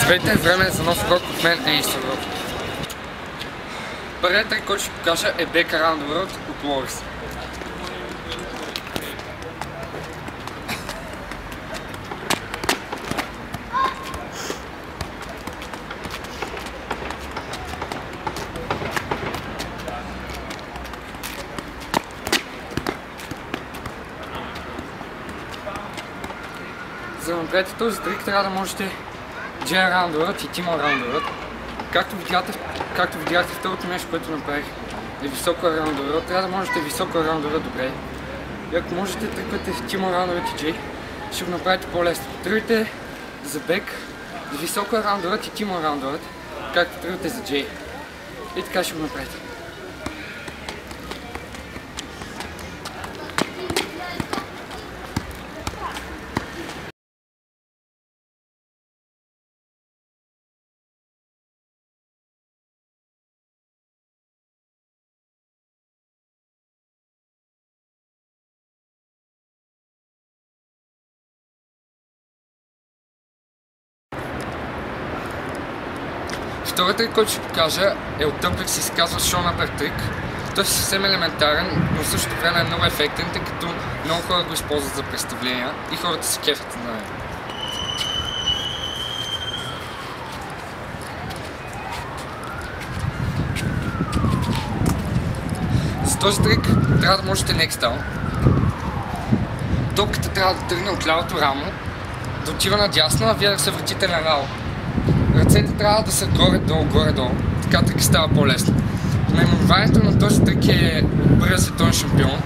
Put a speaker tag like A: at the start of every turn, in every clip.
A: Здравейте, време за нов урок от мен е История. Първият трик, който ще покажа е Back Around the World от Лорис. За да направите този трик трябва да можете J Around the World и Team Around the World. Както видяхте второто нещо, което направих е високо Around the World, трябва да можете високо Around the World добре. И ако можете триквате в Team Around the World и J, ще го направите по-лесно. Тръгвайте за Back, за високо Around the World и Team Around the World, както тръгвате за J. И така ще го направите. Вторият трик, който ще покажа е от Тъмплик, се казва Shoulder трик. Той е съвсем елементарен, но в същото време е много ефектен, тъй като много хора го използват за представления и хората се кефят на него. За този трик трябва да можете neck down. Топката трябва да тръгне от лявото рамо, да отива надясно, а вие да се въртите наляво. Ръцете трябва да са горе-долу, горе-долу. Така трик става по-лесно. Наименованието на този трик е от първия световен шампион.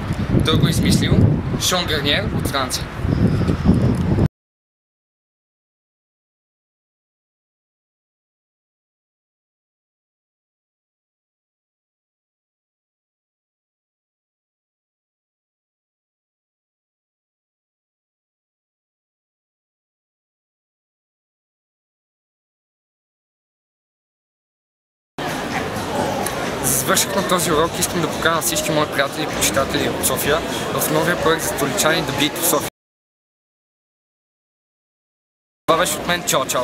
A: Той го е измислил Шон Гарниер от Франция. За завършък на този урок искам да поканя всички мои приятели и почитатели от София в новия проект за столичани да бият в София. Това беше от мен. Чао, чао!